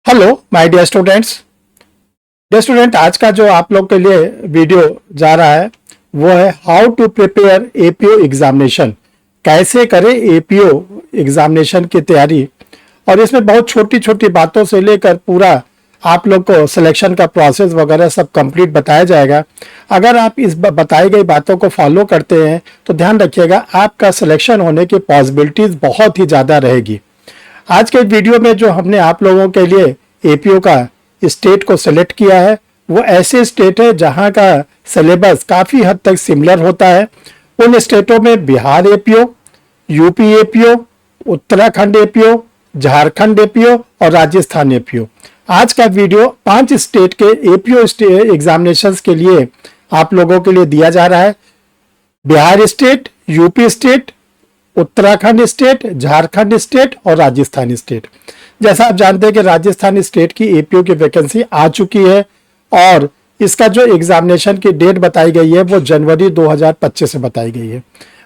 Hello my dear students. Dear student, आज का जो आप लोग के लिए वीडियो जा रहा है वो है how to prepare APO examination. कैसे करें एपीओ एग्जामिनेशन की तैयारी। और इसमें बहुत छोटी छोटी बातों से लेकर पूरा आप लोग को सिलेक्शन का प्रोसेस वगैरह सब कंप्लीट बताया जाएगा। अगर आप इस बताई गई बातों को फॉलो करते हैं तो ध्यान रखिएगा, आपका सिलेक्शन होने की पॉसिबिलिटीज बहुत ही ज़्यादा रहेगी। आज के वीडियो में जो हमने आप लोगों के लिए एपीओ का स्टेट को सिलेक्ट किया है वो ऐसे स्टेट है जहां का सिलेबस काफ़ी हद तक सिमिलर होता है। उन स्टेटों में Bihar APO, UP APO, Uttarakhand APO, Jharkhand APO और राजस्थान एपीओ। आज का वीडियो 5 स्टेट के एपीओ एग्जामिनेशंस के लिए आप लोगों के लिए दिया जा रहा है। Bihar state, UP state, Uttarakhand state, Jharkhand state और राजस्थान स्टेट। जैसा आप जानते हैं कि राजस्थान स्टेट की एपीओ की वैकेंसी आ चुकी है और इसका जो एग्जामिनेशन की डेट बताई गई है वो जनवरी 2025 से बताई गई है।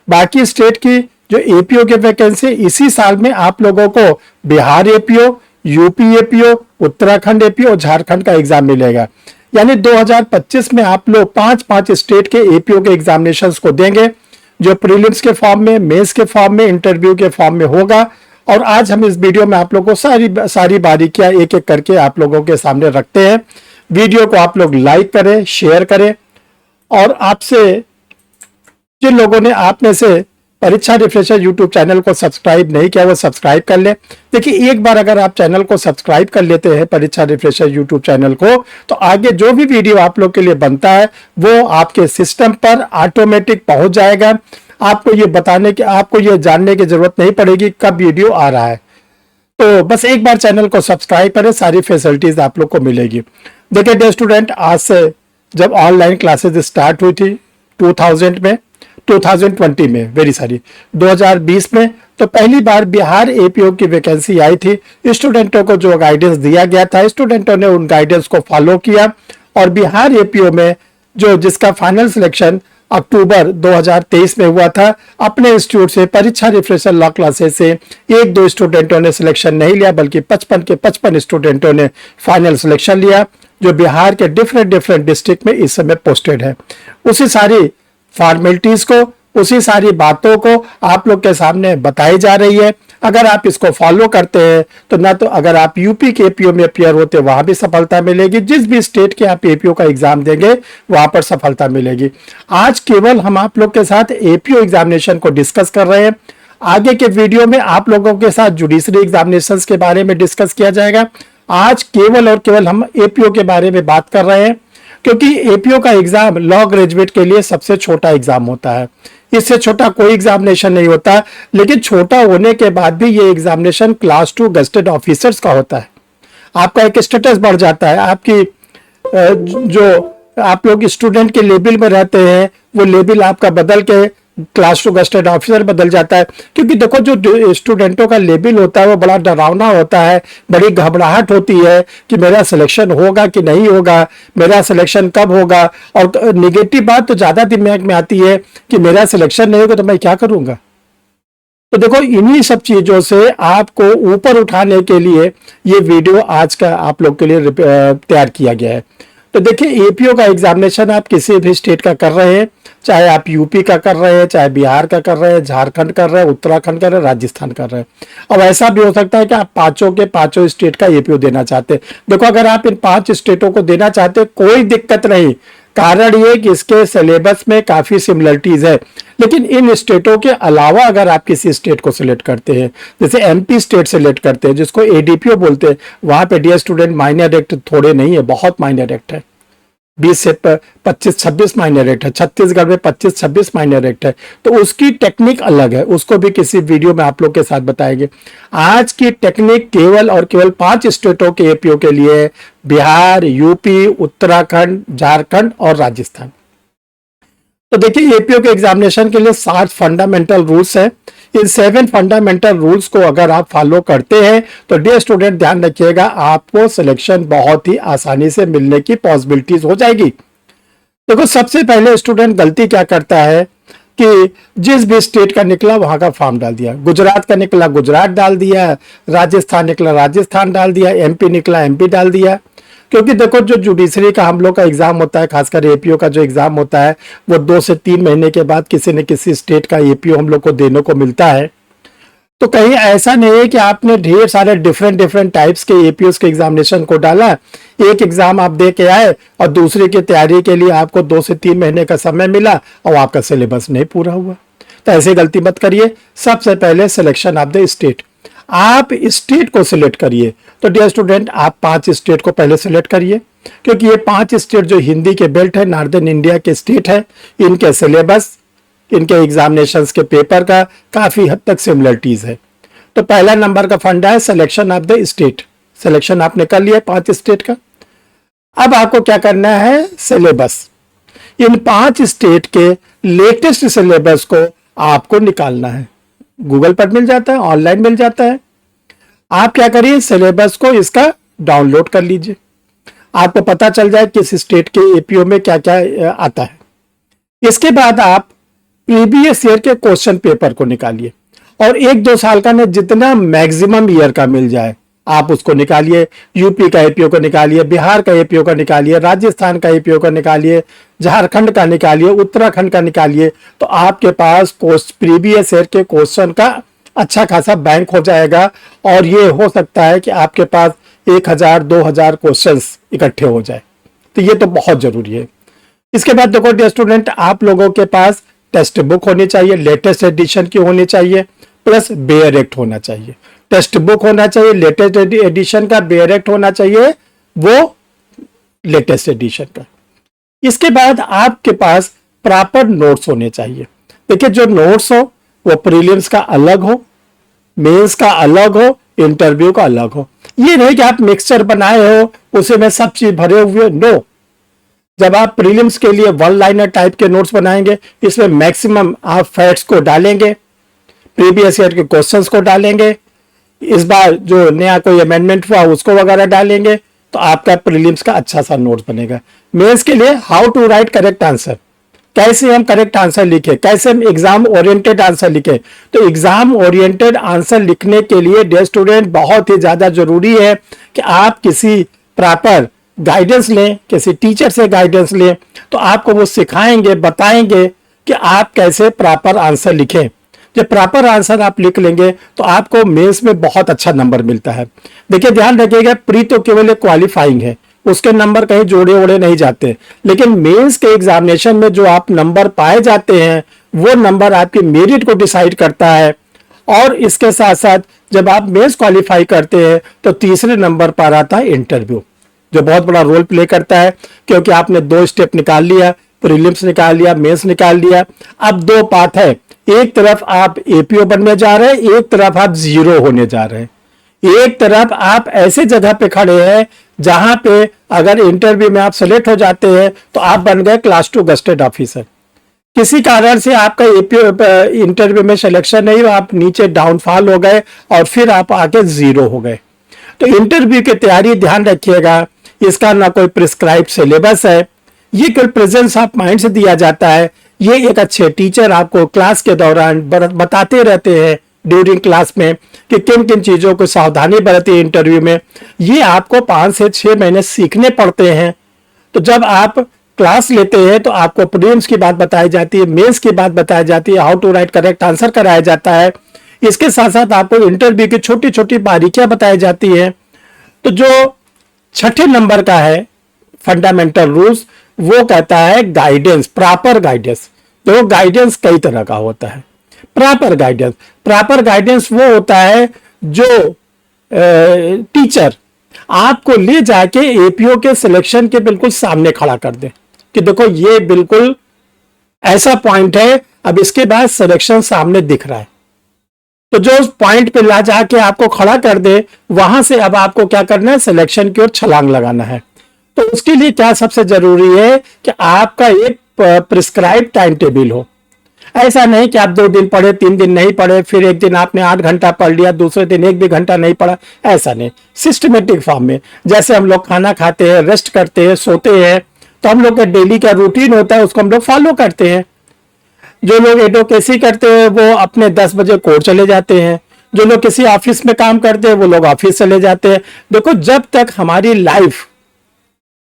बाकी स्टेट की जो एपीओ की वैकेंसी इसी साल में आप लोगों को Bihar APO, UP APO, Uttarakhand APO और झारखंड का एग्जाम मिलेगा। यानी 2025 में आप लोग 5-5 स्टेट के एपीओ के एग्जामिनेशंस को देंगे, जो प्रीलिम्स के फॉर्म में, मेंस के फॉर्म में, इंटरव्यू के फॉर्म में होगा। और आज हम इस वीडियो में आप लोगों को सारी बारीकियां एक एक करके आप लोगों के सामने रखते हैं। वीडियो को आप लोग लाइक करें, शेयर करें और आपसे जिन लोगों ने आप में से परीक्षा रिफ्रेशर यूट्यूब चैनल को सब्सक्राइब नहीं किया वो सब्सक्राइब कर ले। देखिए, एक बार अगर आप चैनल को सब्सक्राइब कर लेते हैं परीक्षा रिफ्रेशर यूट्यूब चैनल को, तो आगे जो भी वीडियो आप लोग के लिए बनता है वो आपके सिस्टम पर ऑटोमेटिक पहुंच जाएगा। आपको ये बताने की, आपको ये जानने की जरूरत नहीं पड़ेगी कब वीडियो आ रहा है। तो बस एक बार चैनल को सब्सक्राइब करें, सारी फैसिलिटीज आप लोग को मिलेगी। देखिए डियर स्टूडेंट, आज से जब ऑनलाइन क्लासेस स्टार्ट हुई थी 2020 में 2020 में, तो पहली बार बिहार एपीओ की वैकेंसी आई थी। स्टूडेंटों को जो गाइडेंस दिया गया था, स्टूडेंटों ने उन गाइडेंस को फॉलो किया और बिहार एपीओ में जिसका फाइनल सिलेक्शन अक्टूबर 2023 में हुआ था, अपने इंस्टीट्यूट से परीक्षा रिफ्रेशर लॉ क्लासेस से 1-2 स्टूडेंटों ने सिलेक्शन नहीं लिया, बल्कि 55 के 55 स्टूडेंटों ने फाइनल सिलेक्शन लिया, जो बिहार के डिफरेंट डिस्ट्रिक्ट में इस समय पोस्टेड है। उसी सारी फॉर्मेलिटीज को, उसी सारी बातों को आप लोग के सामने बताई जा रही है। अगर आप इसको फॉलो करते हैं तो ना तो अगर आप यूपी के एपीओ में अपियर होते हैं वहां भी सफलता मिलेगी, जिस भी स्टेट के आप एपीओ का एग्जाम देंगे वहां पर सफलता मिलेगी। आज केवल हम आप लोग के साथ एपीओ एग्जामिनेशन को डिस्कस कर रहे हैं। आगे के वीडियो में आप लोगों के साथ जुडिशरी एग्जामिनेशन के बारे में डिस्कस किया जाएगा। आज केवल और केवल हम एपीओ के बारे में बात कर रहे हैं, क्योंकि एपीओ का एग्जाम लॉ ग्रेजुएट के लिए सबसे छोटा एग्जाम होता है। इससे छोटा कोई एग्जामिनेशन नहीं होता, लेकिन छोटा होने के बाद भी ये एग्जामिनेशन क्लास 2 गजेटेड ऑफिसर्स का होता है। आपका एक स्टेटस बढ़ जाता है, आपकी जो आप लोग स्टूडेंट के लेवल में रहते हैं वो लेवल आपका बदल के क्लास 2 गजेटेड ऑफिसर बदल जाता है। क्योंकि देखो, जो स्टूडेंटों का लेवल होता है वो बड़ा डरावना होता है, बड़ी घबराहट होती है कि मेरा सिलेक्शन होगा कि नहीं होगा, मेरा सिलेक्शन कब होगा। और निगेटिव बात तो ज्यादा दिमाग में आती है कि मेरा सिलेक्शन नहीं होगा तो मैं क्या करूंगा। तो देखो, इन्हीं सब चीजों से आपको ऊपर उठाने के लिए ये वीडियो आज का आप लोग के लिए तैयार किया गया है। तो देखिए, एपीओ का एग्जामिनेशन आप किसी भी स्टेट का कर रहे हैं, चाहे आप यूपी का कर रहे हैं, चाहे बिहार का कर रहे हैं, झारखंड कर रहे हैं, उत्तराखंड कर रहे हैं, राजस्थान कर रहे हैं। अब ऐसा भी हो सकता है कि आप पांचों के पांचों स्टेट का एपीओ देना चाहते हैं। देखो, अगर आप इन 5 स्टेटों को देना चाहते हैं कोई दिक्कत नहीं। कारण ये कि इसके सिलेबस में काफी सिमिलरिटीज है। लेकिन इन स्टेटों के अलावा अगर आप किसी स्टेट को सिलेक्ट करते हैं, जैसे एमपी स्टेट सिलेक्ट करते हैं जिसको एडीपीओ बोलते हैं, वहां पे डियर स्टूडेंट माइनर एक्ट थोड़े नहीं है, बहुत माइनर एक्ट है। 20 से 25-26 माइनर एक्ट है। छत्तीसगढ़ में 25-26 माइनर एक्ट है। तो उसकी टेक्निक अलग है, उसको भी किसी वीडियो में आप लोग के साथ बताएंगे। आज की टेक्निक केवल और केवल 5 स्टेटों के एपीओ के लिए है, बिहार, यूपी, उत्तराखंड, झारखंड और राजस्थान। तो देखिए, एपीओ के एग्जामिनेशन के लिए 7 फंडामेंटल रूल्स हैं। इन 7 फंडामेंटल रूल्स को अगर आप फॉलो करते हैं तो डियर स्टूडेंट ध्यान रखिएगा, आपको सिलेक्शन बहुत ही आसानी से मिलने की पॉसिबिलिटीज हो जाएगी। देखो, सबसे पहले स्टूडेंट गलती क्या करता है कि जिस भी स्टेट का निकला वहां का फॉर्म डाल दिया, गुजरात का निकला गुजरात डाल दिया, राजस्थान निकला राजस्थान डाल दिया, एमपी निकला एमपी डाल दिया। क्योंकि देखो जो जुडिशरी का हम लोग का एग्जाम होता है, खासकर एपीओ का जो एग्जाम होता है, वो 2 से 3 महीने के बाद किसी न किसी स्टेट का एपीओ हम लोग को देने को मिलता है। तो कहीं ऐसा नहीं है कि आपने ढेर सारे डिफरेंट टाइप्स के एपीओ के एग्जामिनेशन को डाला, एक एग्जाम आप दे के आए और दूसरे की तैयारी के लिए आपको 2 से 3 महीने का समय मिला और आपका सिलेबस नहीं पूरा हुआ। तो ऐसी गलती मत करिए। सबसे पहले सिलेक्शन ऑफ द स्टेट, आप स्टेट को सिलेक्ट करिए। तो डियर स्टूडेंट, आप 5 स्टेट को पहले सिलेक्ट करिए, क्योंकि ये 5 स्टेट जो हिंदी के बेल्ट है, नॉर्दर्न इंडिया के स्टेट है, इनके सिलेबस, इनके एग्जामिनेशंस के पेपर का काफी हद तक सिमिलरिटीज है। तो पहला नंबर का फंडा है selection of the state. Selection आपने कर लिया 5 स्टेट का। अब आपको क्या करना है, सिलेबस, इन 5 स्टेट के लेटेस्ट सिलेबस को आपको निकालना है। गूगल पर मिल जाता है, ऑनलाइन मिल जाता है। आप क्या करिए, सिलेबस को इसका डाउनलोड कर लीजिए, आपको पता चल जाए किस स्टेट के एपीओ में क्या क्या आता है। इसके बाद आप प्रीवियस ईयर के क्वेश्चन पेपर को निकालिए और 1-2 साल का ने जितना मैक्सिमम ईयर का मिल जाए आप उसको निकालिए। यूपी का एपीओ को निकालिए, बिहार का एपीओ का निकालिए, राजस्थान का एपीओ का निकालिए, झारखंड का निकालिए, उत्तराखंड का निकालिए। तो आपके पास प्रीवियस ईयर के क्वेश्चन का अच्छा खासा बैंक हो जाएगा और ये हो सकता है कि आपके पास 1000-2000 क्वेश्चंस इकट्ठे हो जाए। तो ये तो बहुत जरूरी है। इसके बाद देखो डियर स्टूडेंट, आप लोगों के पास टेक्स्ट बुक होनी चाहिए, लेटेस्ट एडिशन की होनी चाहिए, प्लस बेयर एक्ट होना चाहिए। टेक्स्ट बुक होना चाहिए लेटेस्ट एडिशन का, बेयर एक्ट होना चाहिए वो लेटेस्ट एडिशन का। इसके बाद आपके पास प्रॉपर नोट्स होने चाहिए। देखिए, जो नोट्स हो वो प्रीलिम्स का अलग हो, मेंस का अलग हो, इंटरव्यू का अलग हो। ये नहीं कि आप मिक्सचर बनाए हो उसे में सब चीज भरे हुए, नो। जब आप प्रीलिम्स के लिए 1 लाइनर टाइप के नोट्स बनाएंगे, इसमें मैक्सिमम आप फैक्ट्स को डालेंगे, प्रीवियस ईयर के क्वेश्चंस को डालेंगे, इस बार जो नया कोई अमेंडमेंट हुआ उसको वगैरह डालेंगे, तो आपका प्रीलिम्स का अच्छा सा नोट्स बनेगा। मेंस के लिए how to write correct answer, कैसे हम करेक्ट आंसर लिखे, कैसे हम एग्जाम ओरिएंटेड आंसर लिखे। तो एग्जाम ओरिएंटेड आंसर लिखने के लिए डियर स्टूडेंट बहुत ही ज्यादा जरूरी है कि आप किसी प्रॉपर गाइडेंस लें, किसी टीचर से गाइडेंस लें, तो आपको वो सिखाएंगे, बताएंगे कि आप कैसे प्रॉपर आंसर लिखें। जब प्रॉपर आंसर आप लिख लेंगे तो आपको मेंस में बहुत अच्छा नंबर मिलता है। देखिए, ध्यान रखिएगा, प्री तो केवल एक क्वालिफाइंग है, उसके नंबर कहीं जोड़े ओड़े नहीं जाते, लेकिन मेंस के एग्जामिनेशन में जो आप नंबर पाए जाते हैं वो नंबर आपकी मेरिट को डिसाइड करता है। और इसके साथ साथ जब आप मेंस क्वालिफाई करते हैं तो तीसरे नंबर पर आता है इंटरव्यू, जो बहुत बड़ा रोल प्ले करता है, क्योंकि आपने 2 स्टेप निकाल लिया, प्रीलिम्स निकाल लिया, मेंस निकाल लिया। अब 2 पाथ है, एक तरफ आप एपीओ बनने जा रहे हैं, एक तरफ आप जीरो होने जा रहे हैं। एक तरफ आप ऐसे जगह पे खड़े हैं जहां पे अगर इंटरव्यू में आप सेलेक्ट हो जाते हैं तो आप बन गए क्लास 2 गस्टेड ऑफिसर। किसी कारण से आपका एपीओ इंटरव्यू में सिलेक्शन नहीं हुआ, आप नीचे डाउनफॉल हो गए और फिर आप आके जीरो हो गए। तो इंटरव्यू की तैयारी ध्यान रखिएगा, इसका ना कोई प्रिस्क्राइब सिलेबस है, ये कोई प्रेजेंस ऑफ माइंड से दिया जाता है। ये एक अच्छे टीचर आपको क्लास के दौरान बताते रहते हैं ड्यूरिंग क्लास में कि किन किन चीजों को सावधानी बरती इंटरव्यू में। ये आपको 5 से 6 महीने सीखने पड़ते हैं। तो जब आप क्लास लेते हैं तो आपको प्रीलिम्स की बात बताई जाती है, मेंस की बात बताई जाती है, how to write correct answer कराया जाता है। इसके साथ साथ आपको इंटरव्यू की छोटी छोटी बारीकियां बताई जाती है। तो जो 6ठे नंबर का है फंडामेंटल रूल्स, वो कहता है गाइडेंस, प्रॉपर गाइडेंस। देखो, गाइडेंस कई तरह का होता है। प्रॉपर गाइडेंस वो होता है जो टीचर आपको ले जाके एपीओ के सिलेक्शन के बिल्कुल सामने खड़ा कर दे कि देखो ये बिल्कुल ऐसा पॉइंट है, अब इसके बाद सिलेक्शन सामने दिख रहा है। तो जो उस पॉइंट पे ला जाके आपको खड़ा कर दे, वहां से अब आपको क्या करना है, सिलेक्शन की ओर छलांग लगाना है। तो उसके लिए क्या सबसे जरूरी है कि आपका एक प्रिस्क्राइब टाइम टेबल हो। ऐसा नहीं कि आप 2 दिन पढ़े, 3 दिन नहीं पढ़े, फिर एक दिन आपने 8 घंटा पढ़ लिया, दूसरे दिन 1 भी घंटा नहीं पढ़ा, ऐसा नहीं। सिस्टमेटिक फॉर्म में, जैसे हम लोग खाना खाते हैं, रेस्ट करते हैं, सोते हैं, तो हम लोग का डेली का रूटीन होता है, उसको हम लोग फॉलो करते हैं। जो लोग एडवोकेसी करते हैं वो अपने 10 बजे कोर्ट चले जाते हैं, जो लोग किसी ऑफिस में काम करते हैं वो लोग ऑफिस चले जाते हैं। देखो, जब तक हमारी लाइफ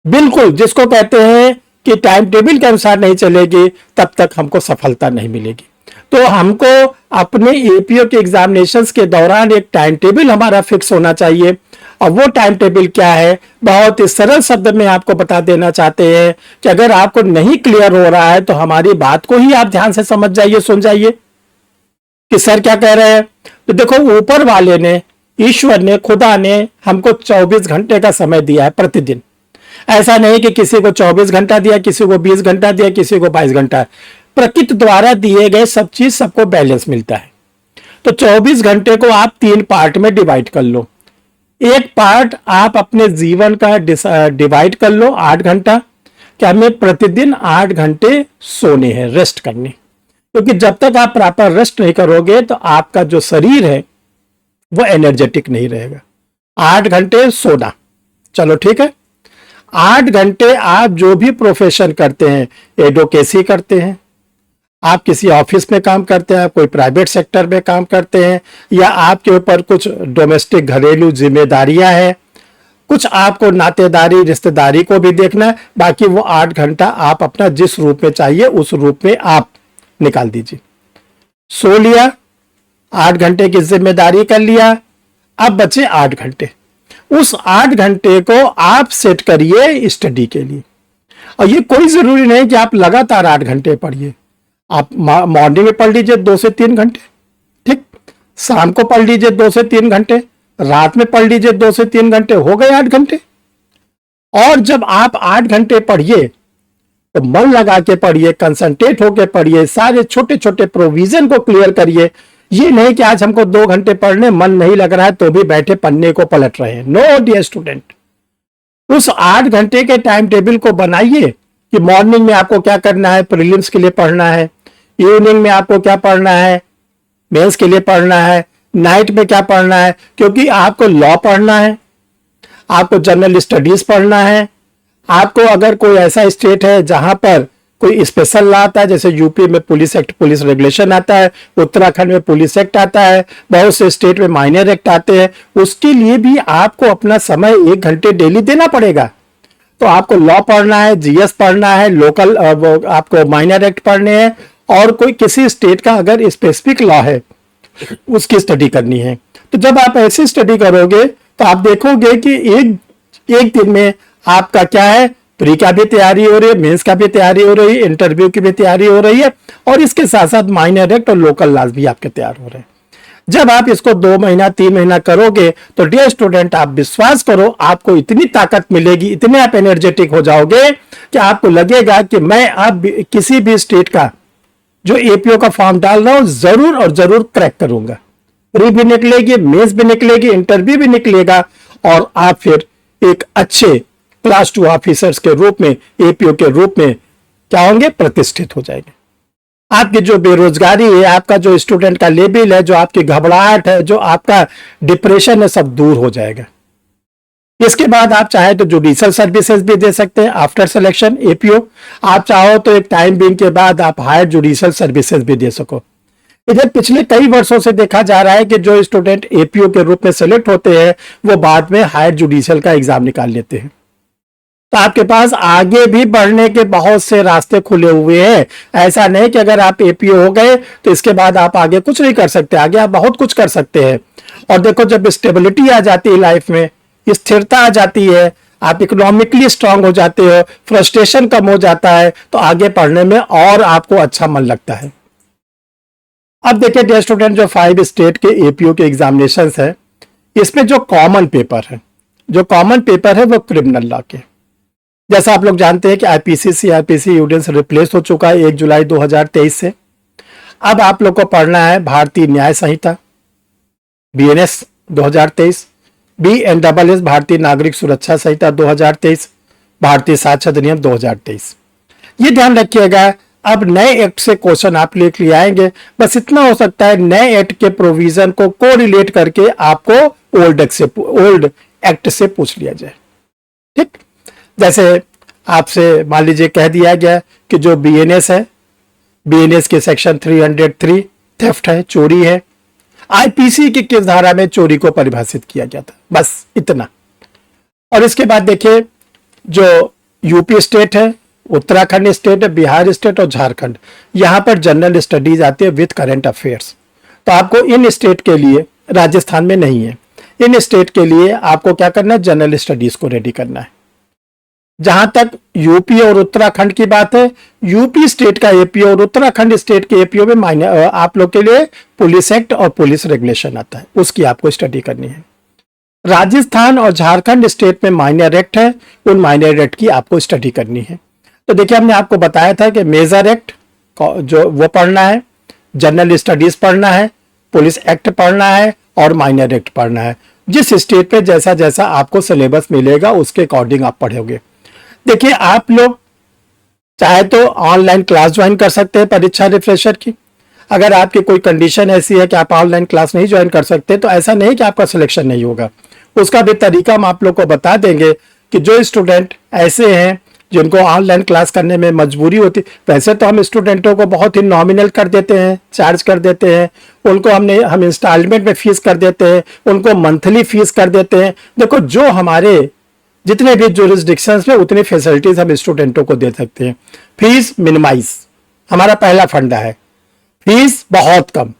बिल्कुल जिसको कहते हैं कि टाइम टेबल के अनुसार नहीं चलेगी, तब तक हमको सफलता नहीं मिलेगी। तो हमको अपने एपीओ के एग्जामिनेशंस के दौरान एक टाइम टेबल हमारा फिक्स होना चाहिए। और वो टाइम टेबल क्या है, बहुत ही सरल शब्द में आपको बता देना चाहते हैं कि अगर आपको नहीं क्लियर हो रहा है तो हमारी बात को ही आप ध्यान से समझ जाइए, सुन जाइए कि सर क्या कह रहे हैं। तो देखो, ऊपर वाले ने, ईश्वर ने, खुदा ने हमको 24 घंटे का समय दिया है प्रतिदिन। ऐसा नहीं कि किसी को 24 घंटा दिया, किसी को 20 घंटा दिया, किसी को 22 घंटा। प्रकृति द्वारा दिए गए सब चीज सबको बैलेंस मिलता है। तो 24 घंटे को आप 3 पार्ट में डिवाइड कर लो। एक पार्ट आप अपने जीवन का डिवाइड कर लो 8 घंटा, कि हमें प्रतिदिन 8 घंटे सोने हैं, रेस्ट करने। क्योंकि जब तक आप प्रॉपर रेस्ट नहीं करोगे तो आपका जो शरीर है वो एनर्जेटिक नहीं रहेगा। 8 घंटे सोना, चलो ठीक है। 8 घंटे आप जो भी प्रोफेशन करते हैं, एडवोकेसी करते हैं, आप किसी ऑफिस में काम करते हैं, आप कोई प्राइवेट सेक्टर में काम करते हैं, या आपके ऊपर कुछ डोमेस्टिक घरेलू जिम्मेदारियां हैं, कुछ आपको नातेदारी रिश्तेदारी को भी देखना है, बाकी वो 8 घंटा आप अपना जिस रूप में चाहिए उस रूप में आप निकाल दीजिए। सो लिया, 8 घंटे की जिम्मेदारी कर लिया, अब बचे 8 घंटे। उस 8 घंटे को आप सेट करिए स्टडी के लिए। और ये कोई जरूरी नहीं कि आप लगातार 8 घंटे पढ़िए। आप मॉर्निंग में पढ़ लीजिए 2 से 3 घंटे, ठीक, शाम को पढ़ लीजिए 2 से 3 घंटे, रात में पढ़ लीजिए 2 से 3 घंटे, हो गए 8 घंटे। और जब आप 8 घंटे पढ़िए तो मन लगा के पढ़िए, कंसंट्रेट होके पढ़िए, सारे छोटे छोटे प्रोविजन को क्लियर करिए। ये नहीं कि आज हमको 2 घंटे पढ़ने मन नहीं लग रहा है तो भी बैठे पन्ने को पलट रहे हैं। नो डियर स्टूडेंट, उस 8 घंटे के टाइम टेबल को बनाइए कि मॉर्निंग में आपको क्या करना है, प्रीलिम्स के लिए पढ़ना है, इवनिंग में आपको क्या पढ़ना है, मेंस के लिए पढ़ना है, नाइट में क्या पढ़ना है, क्योंकि आपको लॉ पढ़ना है, आपको जनरल स्टडीज पढ़ना है, आपको अगर कोई ऐसा स्टेट है जहां पर कोई स्पेशल लॉ आता है, जैसे यूपी में पुलिस एक्ट, पुलिस रेगुलेशन आता है, उत्तराखंड में पुलिस एक्ट आता है, बहुत से स्टेट में माइनर एक्ट आते हैं, उसके लिए भी आपको अपना समय 1 घंटे डेली देना पड़ेगा। तो आपको लॉ पढ़ना है, जीएस पढ़ना है, लोकल आपको माइनर एक्ट पढ़ने हैं, और कोई किसी स्टेट का अगर स्पेसिफिक लॉ है उसकी स्टडी करनी है। तो जब आप ऐसी स्टडी करोगे तो आप देखोगे कि एक दिन में आपका क्या है, प्री का भी तैयारी हो रही है, मेंस का भी तैयारी हो रही है, इंटरव्यू की भी तैयारी हो रही है, और इसके साथ साथ माइनर एक्ट और लोकल लॉज भी आपके तैयार हो रहे हैं। जब आप इसको 2 महीना 3 महीना करोगे तो डियर स्टूडेंट, आप विश्वास करो, आपको इतनी ताकत मिलेगी, इतने आप एनर्जेटिक हो जाओगे कि आपको लगेगा कि मैं अब किसी भी स्टेट का जो एपीओ का फॉर्म डाल रहा हूं जरूर और जरूर क्रैक करूंगा। प्री भी निकलेगी, मेंस भी निकलेगी, इंटरव्यू भी निकलेगा, और आप फिर एक अच्छे क्लास 2 ऑफिसर्स के रूप में, एपीओ के रूप में क्या होंगे, प्रतिष्ठित हो जाएंगे। आपकी जो बेरोजगारी है, आपका जो स्टूडेंट का लेवल है, जो आपकी घबराहट है, जो आपका डिप्रेशन है, सब दूर हो जाएगा। इसके बाद आप चाहे तो जुडिशियल सर्विसेज भी दे सकते हैं आफ्टर सिलेक्शन एपीओ। आप चाहो तो एक टाइम बिंग के बाद आप हायर जुडिशियल सर्विसेज भी दे सको। इधर पिछले कई वर्षों से देखा जा रहा है कि जो स्टूडेंट एपीओ के रूप में सेलेक्ट होते हैं वो बाद में हायर जुडिशियल का एग्जाम निकाल लेते हैं। तो आपके पास आगे भी बढ़ने के बहुत से रास्ते खुले हुए हैं। ऐसा नहीं कि अगर आप एपीओ हो गए तो इसके बाद आप आगे कुछ नहीं कर सकते, आगे आप बहुत कुछ कर सकते हैं। और देखो, जब स्टेबिलिटी आ जाती है लाइफ में, स्थिरता आ जाती है, आप इकोनॉमिकली स्ट्रांग हो जाते हो, फ्रस्ट्रेशन कम हो जाता है, तो आगे पढ़ने में और आपको अच्छा मन लगता है। अब देखिए डियर स्टूडेंट, जो 5 स्टेट के एपीओ के एग्जामिनेशन है, इसमें जो कॉमन पेपर है वो क्रिमिनल लॉ के। जैसा आप लोग जानते हैं कि आईपीसी सीआरपीसी यूडेंस रिप्लेस हो चुका है 1 जुलाई 2023 से। अब आप लोग को पढ़ना है भारतीय न्याय संहिता बीएनएस 2023, बीएनएस भारतीय नागरिक सुरक्षा संहिता 2023, भारतीय साक्ष्य अधिनियम 2023। ये ध्यान रखिएगा, अब नए एक्ट से क्वेश्चन आप लिख ले आएंगे। बस इतना हो सकता है नए एक्ट के प्रोविजन को कोरिलेट करके आपको ओल्ड एक्ट से पूछ लिया जाए। ठीक, जैसे आपसे मान लीजिए कह दिया गया कि जो बीएनएस है बीएनएस के सेक्शन 303 थेफ्ट है, चोरी है। आईपीसी की किस धारा में चोरी को परिभाषित किया गया था, बस इतना। और इसके बाद देखिए जो यूपी स्टेट है, उत्तराखंड स्टेट है, बिहार स्टेट और झारखंड, यहां पर जनरल स्टडीज आती है विद करंट अफेयर्स। तो आपको इन स्टेट के लिए, राजस्थान में नहीं है, इन स्टेट के लिए आपको क्या करना है, जनरल स्टडीज को रेडी करना है। जहां तक यूपी और उत्तराखंड की बात है, यूपी स्टेट का एपीओ और उत्तराखंड स्टेट के एपीओ में आप लोग के लिए पुलिस एक्ट और पुलिस रेगुलेशन आता है, उसकी आपको स्टडी करनी है। राजस्थान और झारखंड स्टेट में माइनर एक्ट है, उन माइनर एक्ट की आपको स्टडी करनी है। तो देखिए हमने आपको बताया था कि मेजर एक्ट जो वो पढ़ना है, जनरल स्टडीज पढ़ना है, पुलिस एक्ट पढ़ना है और माइनर एक्ट पढ़ना है। जिस स्टेट पे जैसा जैसा आपको सिलेबस मिलेगा उसके अकॉर्डिंग आप पढ़ोगे। देखिए आप लोग चाहे तो ऑनलाइन क्लास ज्वाइन कर सकते हैं परीक्षा रिफ्रेशर की। अगर आपकी कोई कंडीशन ऐसी है कि आप ऑनलाइन क्लास नहीं ज्वाइन कर सकते तो ऐसा नहीं कि आपका सिलेक्शन नहीं होगा, उसका भी तरीका हम आप लोग को बता देंगे कि जो स्टूडेंट ऐसे हैं जिनको ऑनलाइन क्लास करने में मजबूरी होती, वैसे तो हम स्टूडेंटों को बहुत ही नॉमिनल कर देते हैं, चार्ज कर देते हैं, उनको हम इंस्टॉलमेंट में फीस कर देते हैं, उनको मंथली फीस कर देते हैं। देखो जो हमारे जितने भी जुरिस्डिक्शंस में उतनी फैसिलिटीज हम स्टूडेंटों को दे सकते हैं। फीस मिनिमाइज हमारा पहला फंडा है, फीस बहुत कम,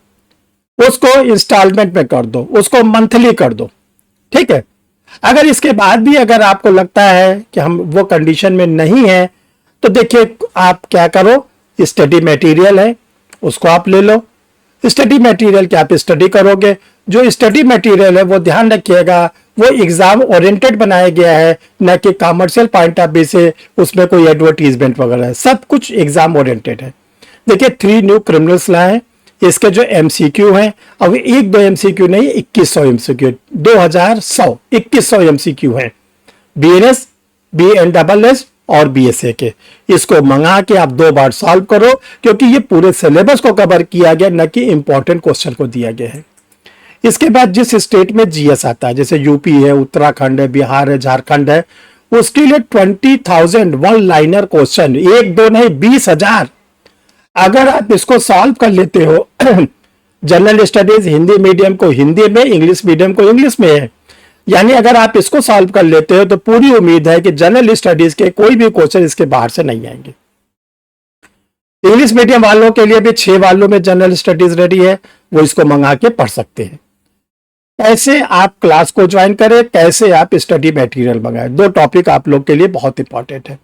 उसको इंस्टॉलमेंट में कर दो, उसको मंथली कर दो, ठीक है। अगर इसके बाद भी अगर आपको लगता है कि हम वो कंडीशन में नहीं है तो देखिए आप क्या करो, स्टडी मटेरियल है उसको आप ले लो। स्टडी मटेरियल की आप स्टडी करोगे, जो स्टडी मटेरियल है वो ध्यान रखिएगा वो एग्जाम ओरिएंटेड बनाया गया है, न कि कमर्शियल पॉइंट ऑफ व्यू से उसमें कोई एडवर्टीजमेंट वगैरह है, सब कुछ एग्जाम ओरिएंटेड है। देखिए 3 न्यू क्रिमिनल्स लॉ है, इसके जो एमसीक्यू हैं, अब एक दो एमसीक्यू नहीं 2100 एमसीक्यू, 2100 एमसीक्यू हैं बीएनएस, बीएनडबलएस और बीएसए के। इसको मंगा के आप 2 बार सॉल्व करो क्योंकि ये पूरे सिलेबस को कवर किया गया, न कि इंपॉर्टेंट क्वेश्चन को दिया गया है। इसके बाद जिस स्टेट में जीएस आता है, जैसे यूपी है, उत्तराखंड है, बिहार है, झारखंड है, उसके लिए 20,000 वन लाइनर क्वेश्चन, एक दो नहीं 20,000। अगर आप इसको सॉल्व कर लेते हो जनरल स्टडीज हिंदी मीडियम को हिंदी में, इंग्लिश मीडियम को इंग्लिश में है, यानी अगर आप इसको सॉल्व कर लेते हो तो पूरी उम्मीद है कि जनरल स्टडीज के कोई भी क्वेश्चन इसके बाहर से नहीं आएंगे। इंग्लिश मीडियम वालों के लिए भी 6 वालों में जनरल स्टडीज रेडी है, वो इसको मंगा के पढ़ सकते हैं। कैसे आप क्लास को ज्वाइन करें, कैसे आप स्टडी मटेरियल मंगाएं, 2 टॉपिक आप लोग के लिए बहुत इंपॉर्टेंट है।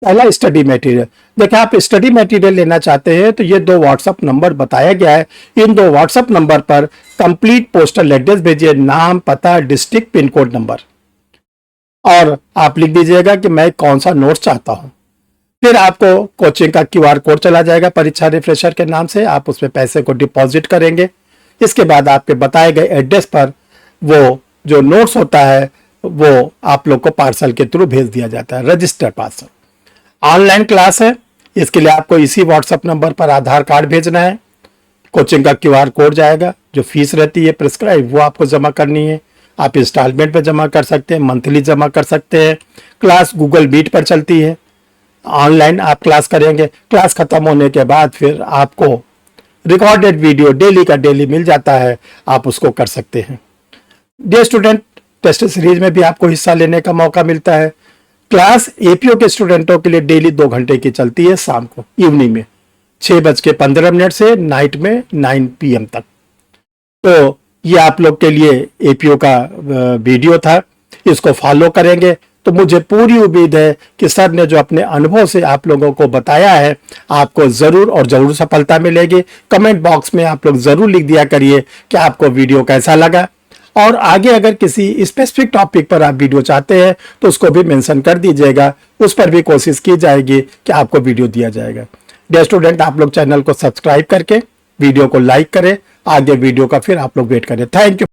पहला स्टडी मटेरियल, देखिए आप स्टडी मटेरियल लेना चाहते हैं तो ये 2 व्हाट्सएप नंबर बताया गया है, इन 2 व्हाट्सएप नंबर पर कंप्लीट पोस्टल एड्रेस भेजिए, नाम, पता, डिस्ट्रिक्ट, पिन कोड नंबर, और आप लिख दीजिएगा कि मैं कौन सा नोट्स चाहता हूं। फिर आपको कोचिंग का QR कोड चला जाएगा परीक्षा रिफ्रेशर के नाम से, आप उसमें पैसे को डिपॉजिट करेंगे। इसके बाद आपके बताए गए एड्रेस पर वो जो नोट्स होता है वो आप लोग को पार्सल के थ्रू भेज दिया जाता है, रजिस्टर्ड पार्सल। ऑनलाइन क्लास है, इसके लिए आपको इसी व्हाट्सएप नंबर पर आधार कार्ड भेजना है, कोचिंग का QR कोड जाएगा, जो फीस रहती है प्रिस्क्राइब वो आपको जमा करनी है। आप इंस्टॉलमेंट पे जमा कर सकते हैं, मंथली जमा कर सकते हैं। क्लास गूगल मीट पर चलती है, ऑनलाइन आप क्लास करेंगे, क्लास खत्म होने के बाद फिर आपको रिकॉर्डेड वीडियो डेली का डेली मिल जाता है, आप उसको कर सकते हैं। डियर स्टूडेंट, टेस्ट सीरीज में भी आपको हिस्सा लेने का मौका मिलता है। क्लास एपीओ के स्टूडेंटों के लिए डेली 2 घंटे की चलती है, शाम को इवनिंग में 6:15 से नाइट में 9 PM तक। तो ये आप लोग के लिए एपीओ का वीडियो था, इसको फॉलो करेंगे तो मुझे पूरी उम्मीद है कि सर ने जो अपने अनुभव से आप लोगों को बताया है आपको जरूर और जरूर सफलता मिलेगी। कमेंट बॉक्स में आप लोग जरूर लिख दिया करिए कि आपको वीडियो कैसा लगा, और आगे अगर किसी स्पेसिफिक टॉपिक पर आप वीडियो चाहते हैं तो उसको भी मेंशन कर दीजिएगा, उस पर भी कोशिश की जाएगी कि आपको वीडियो दिया जाएगा। डियर स्टूडेंट, आप लोग चैनल को सब्सक्राइब करके वीडियो को लाइक करें, आगे वीडियो का फिर आप लोग वेट करें। Thank you.